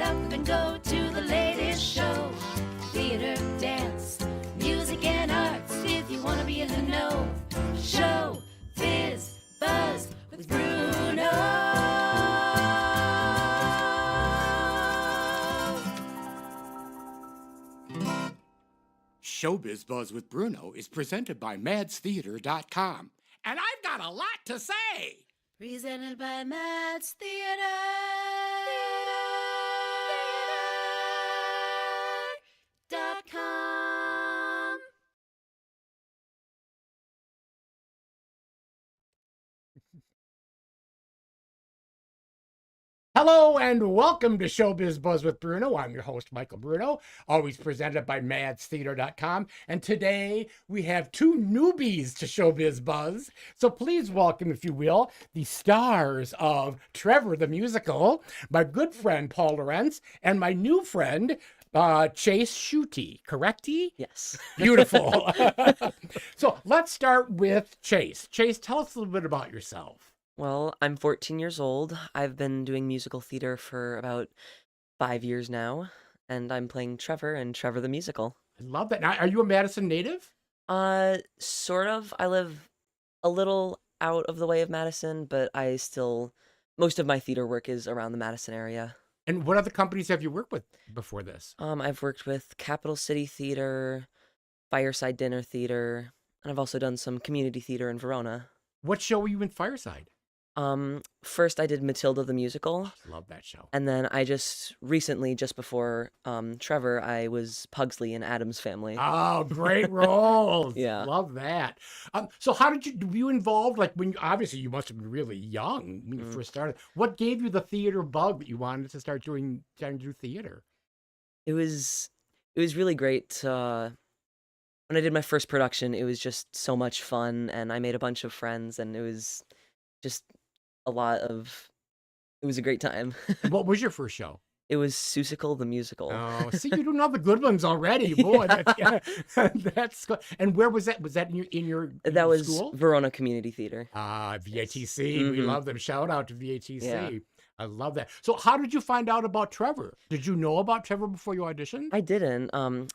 up and go to the latest show. Theater, dance, music, and arts. If you want to be in the know. Show Biz Buzz with Bruno. Showbiz Buzz with Bruno is presented by madstheater.com. And I've got a lot to say. Presented by Mads Theater. Theater.com. Hello and welcome to Showbiz Buzz with Bruno. I'm your host, Michael Bruno, always presented by madstheater.com. And today we have two newbies to Showbiz Buzz. So please welcome, if you will, the stars of Trevor the Musical, my good friend Paul Lawrence, and my new friend, Chase Schutte, correcty? Yes. Beautiful. So let's start with Chase. Chase, tell us a little bit about yourself. Well, I'm 14 years old. I've been doing musical theater for about 5 years now, and I'm playing Trevor in Trevor the Musical. I love that. Now, are you a Madison native? Sort of. I live a little out of the way of Madison, but most of my theater work is around the Madison area. And what other companies have you worked with before this? I've worked with Capital City Theater, Fireside Dinner Theater, and I've also done some community theater in Verona. What show were you in Fireside? First I did Matilda the Musical. Love that show. And then I just recently, just before Trevor, I was Pugsley in Addams Family. Oh, great roles. Yeah. Love that. So how did were you involved? Like obviously you must have been really young when you first started. What gave you the theater bug that you wanted to start starting to do theater? It was really great. When I did my first production, it was just so much fun, and I made a bunch of friends, and it was just it was a great time. And what was your first show? It was Seussical the Musical. Oh, see, you do know the good ones already, boy. Yeah. That's good. And where was that? Was that in your That was school? Verona Community Theater. VATC. We Mhm. love them. Shout out to VATC. Yeah. I love that. So how did you find out about Trevor? Did you know about Trevor before you auditioned? I didn't. I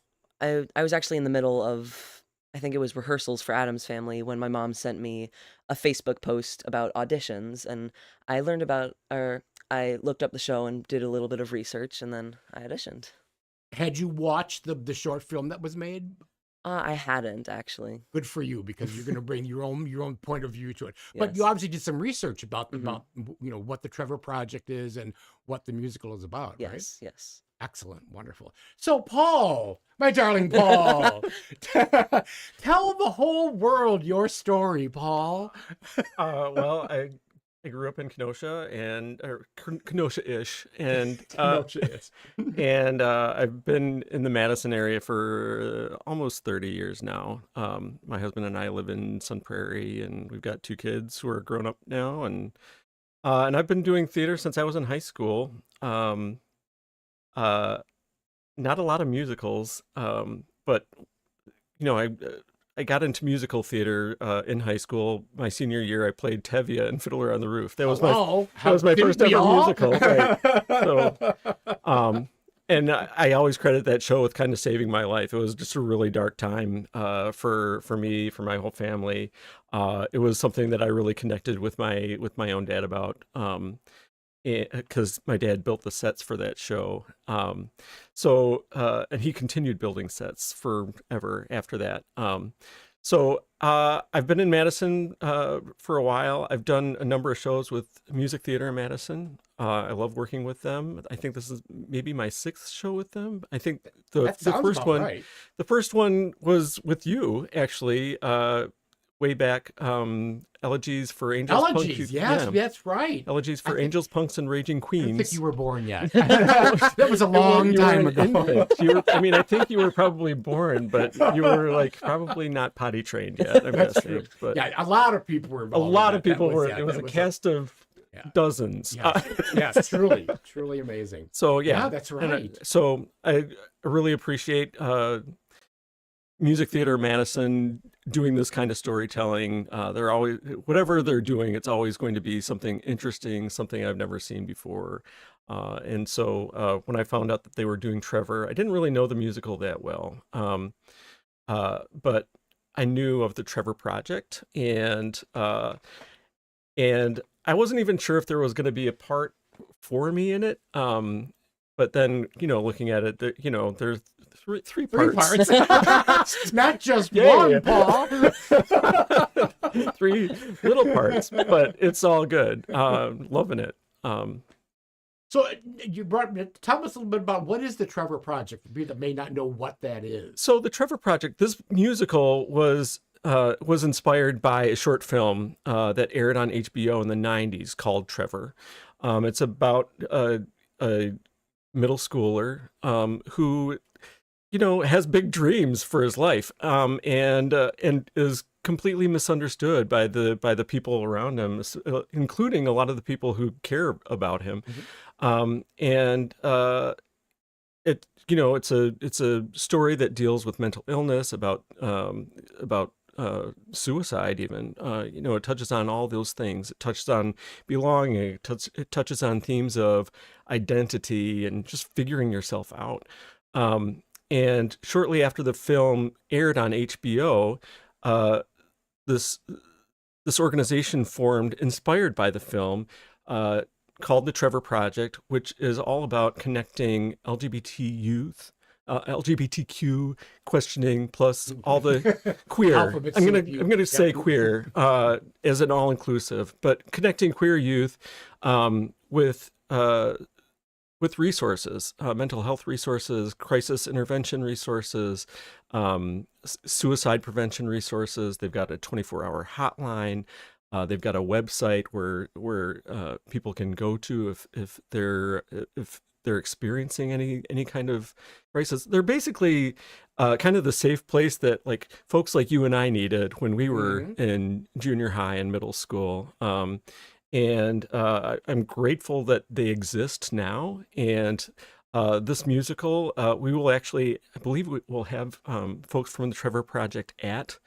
was actually in the middle of, I think it was rehearsals for Addams Family, when my mom sent me a Facebook post about auditions, and I looked up the show and did a little bit of research, and then I auditioned. Had you watched the short film that was made? I hadn't, actually. Good for you, because you're going to bring your own point of view to it. But you Yes. obviously did some research about Mhm. what the Trevor Project is and what the musical is about, right? Yes, yes. Excellent, wonderful. So Paul, my darling Paul, tell the whole world your story, Paul. Well, I grew up in Kenosha or Kenosha-ish, and and I've been in the Madison area for almost 30 years now. My husband and I live in Sun Prairie, and we've got 2 kids who are grown up now, and I've been doing theater since I was in high school. Not a lot of musicals, but I got into musical theater in high school. My senior year, I played Tevye in Fiddler on the Roof. That was my first ever musical. Right. So, and I always credit that show with kind of saving my life. It was just a really dark time for me, for my whole family. It was something that I really connected with my own dad about. Because my dad built the sets for that show. And he continued building sets forever after that. I've been in Madison for a while. I've done a number of shows with Music Theater in Madison. I love working with them. I think this is maybe my 6th show with them. I think the first one, right. The first one was with you, actually, way back. Elegies for Angels, Elegies, Punks. yes, that's right. Elegies for Angels, Punks, and Raging I don't Queens. think you were born yet. That was a long time ago. I think you were probably born, but you were like probably not potty trained yet. I'm That's guessing. true. But Yeah, a lot of people were a involved. lot in of that. people were. Yeah, It was that a cast of dozens. Yes, truly amazing. So yeah, that's and right. so I really appreciate Music Theater Madison doing this kind of storytelling. They're always, whatever they're doing, it's always going to be something interesting, something I've never seen before. And so when I found out that they were doing Trevor, I didn't really know the musical that well. But I knew of the Trevor Project, and I wasn't even sure if there was going to be a part for me in it. But then, looking at it, there's three parts. It's not just one, Paul. Three little parts, but it's all good. Loving it. So tell us a little bit about what is the Trevor Project for people that may not know what that is. So the Trevor Project, this musical was inspired by a short film that aired on HBO in the 90s called Trevor. It's about a middle schooler who, has big dreams for his life, and is completely misunderstood by the people around him, including a lot of the people who care about him. It's a story that deals with mental illness, about suicide even. It touches on all those things. It touches on belonging. It touches on themes of identity and just figuring yourself out. And shortly after the film aired on HBO, this organization formed, inspired by the film, called the Trevor Project, which is all about connecting LGBT youth, LGBTQ questioning, plus all the queer. I'm gonna say queer as an all-inclusive, but connecting queer youth with resources, mental health resources, crisis intervention resources, suicide prevention resources. They've got a 24-hour hotline. They've got a website where people can go to if they're experiencing any kind of crisis. They're basically kind of the safe place that folks like you and I needed when we were in junior high and middle school. And I'm grateful that they exist now. And this musical, we will actually, I believe we'll have folks from the Trevor Project at.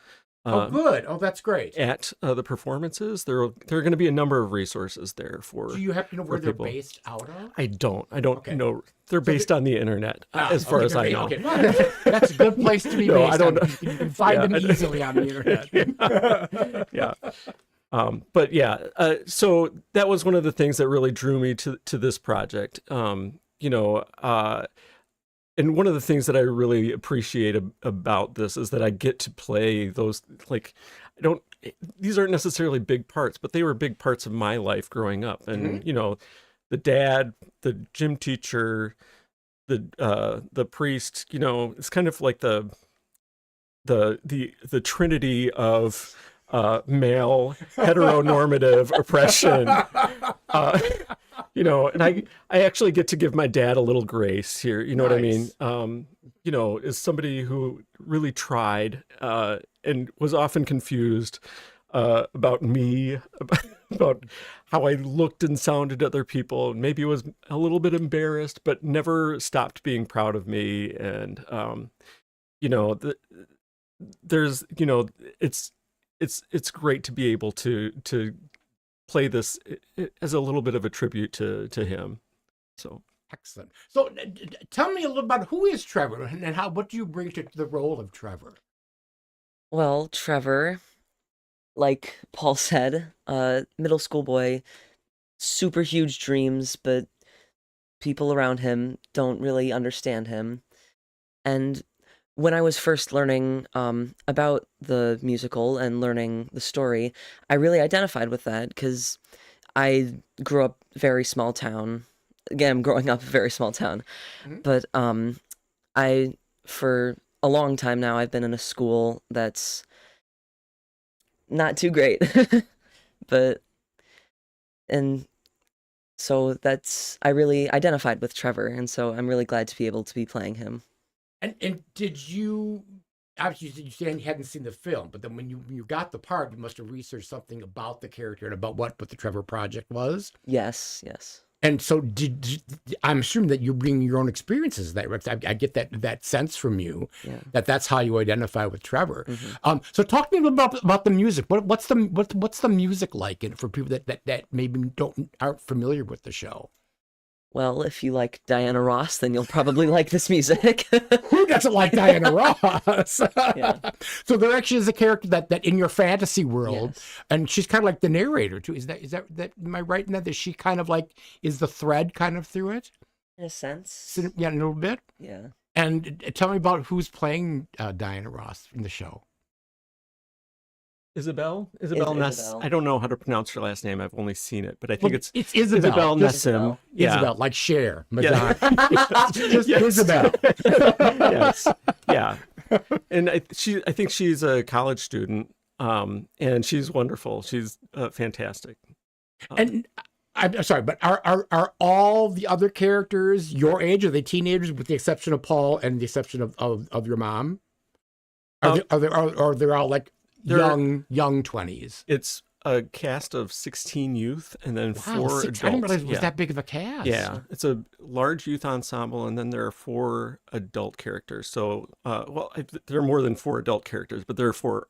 Oh, good. Oh, that's great. At the performances, there are going to be a number of resources there for. Do you happen to know where they're people. Based out of? I don't know. They're based on the internet, as far as I know. Okay. That's a good place to be based. I don't know. You can find them easily on the internet. Yeah. But yeah, so that was one of the things that really drew me to this project. And one of the things that I really appreciate about this is that I get to play those, these aren't necessarily big parts, but they were big parts of my life growing up. And, the dad, the gym teacher, the priest, it's kind of like the trinity of male heteronormative oppression. And I actually get to give my dad a little grace here. You know what I mean? As somebody who really tried and was often confused about me, about how I looked and sounded to other people, and maybe was a little bit embarrassed, but never stopped being proud of me. And, it's great to be able to play this as a little bit of a tribute to him. So excellent. So tell me a little about who is Trevor and what do you bring to the role of Trevor? Well, Trevor, like Paul said, middle school boy, super huge dreams, but people around him don't really understand him. And when I was first learning about the musical and learning the story, I really identified with that because I grew up very small town. Again, I'm growing up a very small town. But for a long time now, I've been in a school that's not too great. And so I really identified with Trevor. And so I'm really glad to be able to be playing him. And did you, obviously you said you hadn't seen the film, but then when you got the part, you must have researched something about the character and about what the Trevor Project was? Yes. And so I'm assuming that you bring your own experiences there. I get that sense from you, that's how you identify with Trevor. So talk to me a little about the music. What's the music like for people that maybe aren't familiar with the show? Well, if you like Diana Ross, then you'll probably like this music. Who doesn't like Diana Ross? Yeah. So there actually is a character that in your fantasy world, Yes. and she's kind of like the narrator too. Is that am I right in that she kind of like is the thread kind of through it? In a sense. So, yeah, a little bit. Yeah. And tell me about who's playing Diana Ross in the show. Isabel Ness. Isabel. I don't know how to pronounce her last name. I've only seen it, but I think it's Isabel. Isabel Just Nessim. Yeah. Isabel, like Cher, Yeah. Madonna. Just Yes. Isabel. Yes. Yeah. And I think she's a college student, and she's wonderful. She's fantastic. And I'm sorry, but are all the other characters your age? Are they teenagers, with the exception of Paul and the exception of your mom? Are they all like young 20s? It's a cast of 16 youth and then 4 adults. I didn't realize it was that big of a cast. Yeah, it's a large youth ensemble, and then there are 4 adult characters. So, there are more than 4 adult characters, but there are 4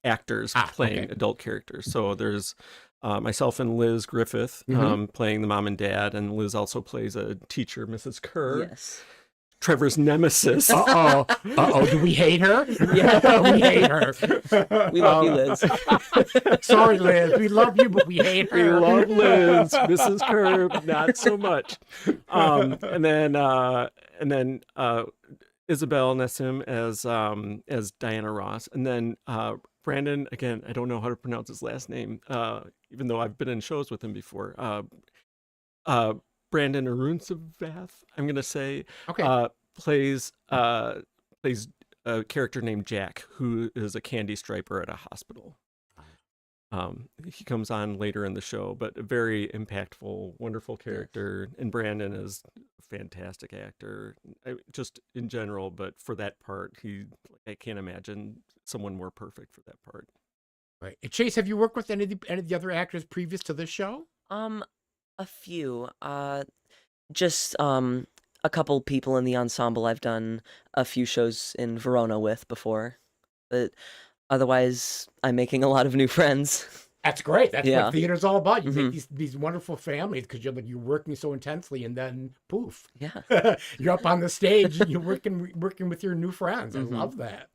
actors playing adult characters. So there's myself and Liz Griffith playing the mom and dad, and Liz also plays a teacher, Mrs. Kerr. Yes. Trevor's nemesis. Do we hate her? Yeah. We hate her. We love you, Liz. Sorry, Liz. We love you, but we hate her. We love Liz, Mrs. Kerr, not so much. And then Isabel Nessim as Diana Ross, and then Brandon. Again, I don't know how to pronounce his last name, even though I've been in shows with him before. Brandon Arunsavath, I'm gonna say, plays a character named Jack, who is a candy striper at a hospital. He comes on later in the show, but a very impactful, wonderful character. And Brandon is a fantastic actor, just in general. But for that part, I can't imagine someone more perfect for that part. Right. Chase, have you worked with any of the other actors previous to this show? A few. Just a couple people in the ensemble I've done a few shows in Verona with before. But otherwise, I'm making a lot of new friends. That's great. That's Yeah. what theater's all about. You make these wonderful families because you're working so intensely, and then poof, Yeah. you're up on the stage. And you're working with your new friends. I love that.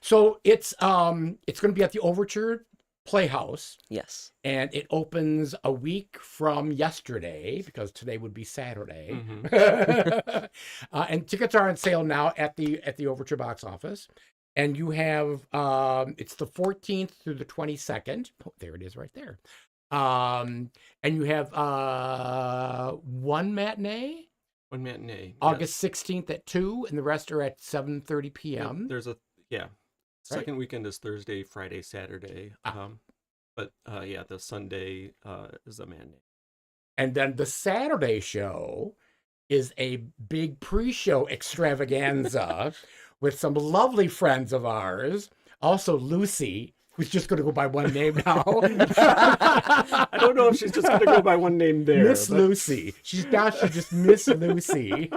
So it's going to be at the Overture Playhouse, Yes. and it opens a week from yesterday because today would be Saturday. And tickets are on sale now at the Overture box office. And you have it's the 14th through the 22nd. Oh, there it is right there. And you have one matinee, August 16th at 2, and the rest are at 7:30 p.m. There's second weekend is Thursday, Friday, Saturday. But the Sunday is a matinee. And then the Saturday show is a big pre-show extravaganza with some lovely friends of ours. Also Lucy, who's just going to go by one name now. I don't know if she's just going to go by one name there. Miss Lucy. She's just Miss Lucy.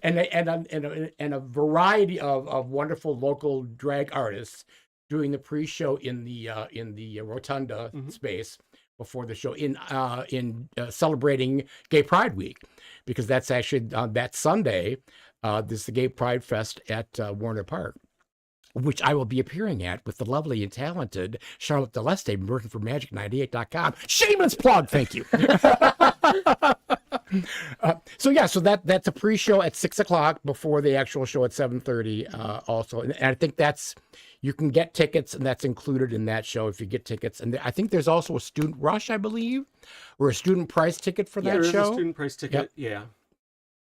and a variety of wonderful local drag artists doing the pre-show in the rotunda space before the show in celebrating Gay Pride Week, because that's actually that Sunday. This is the Gay Pride Fest at Warner Park, which I will be appearing at with the lovely and talented Charlotte Deleste, working for Magic98.com. Shameless plug, thank you. So that's a pre-show at 6:00 before the actual show at 7:30. Also, and I think you can get tickets, and that's included in that show if you get tickets. And I think there's also a student rush, I believe, or a student price ticket for that there is show. a student price ticket. Yeah.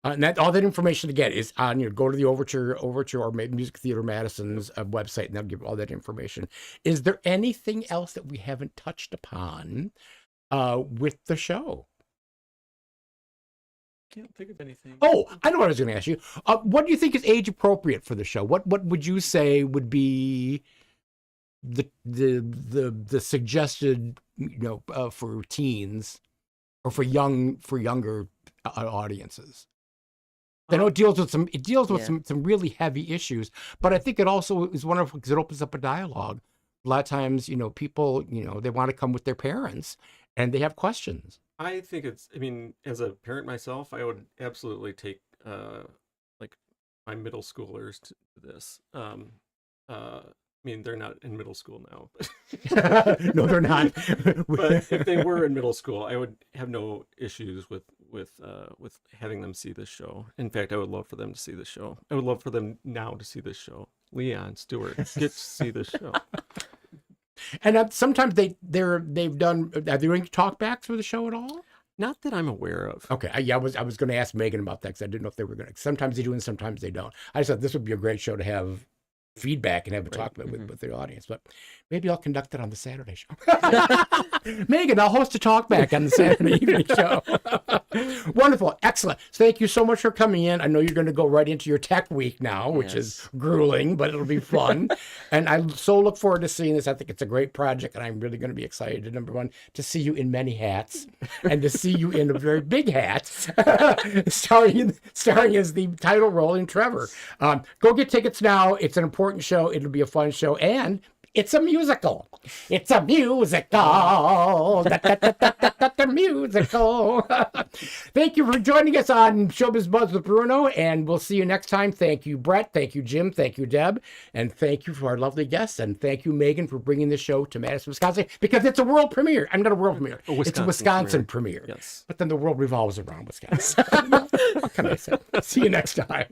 And all that information to get is on go to the Overture or Music Theatre Madison's website, and they'll give all that information. Is there anything else that we haven't touched upon with the show? Can't think of anything. Oh, I know what I was going to ask you. What do you think is age appropriate for the show? What would you say would be the suggested for teens or for younger audiences? I know it deals with some really heavy issues, but I think it also is wonderful because it opens up a dialogue. A lot of times, people, they want to come with their parents and they have questions. I think it's, I mean, as a parent myself, I would absolutely take like my middle schoolers to this. I mean, they're not in middle school now, but No, they're not. but if they were in middle school, I would have no issues with having them see this show. In fact, I would love for them to see this show. I would love for them now to see this show. Leon, Stewart, get to see this show. And sometimes they've done. Are they doing talkbacks for the show at all? Not that I'm aware of. Okay, I was going to ask Megan about that because I didn't know if they were going to. Sometimes they do and sometimes they don't. I just thought this would be a great show to have feedback and have a talk with the audience, but maybe I'll conduct it on the Saturday show. Megan, I'll host a talk back on the Saturday evening show. Wonderful. Excellent. So thank you so much for coming in. I know you're going to go right into your tech week now, which is grueling, but it'll be fun. And I so look forward to seeing this. I think it's a great project, and I'm really going to be excited, number one, to see you in many hats and to see you in a very big hat, starring as the title role in Trevor. Go get tickets now. It's an important show. It'll be a fun show, and it's a musical. It's a musical. The musical. Thank you for joining us on Showbiz Buzz with Bruno, and we'll see you next time. Thank you, Brett. Thank you, Jim. Thank you, Deb. And thank you for our lovely guests. And thank you, Megan, for bringing the show to Madison, Wisconsin, because it's a world premiere. I'm not a world premiere. It's a Wisconsin premiere. Yes. But then the world revolves around Wisconsin. What can I say? See you next time.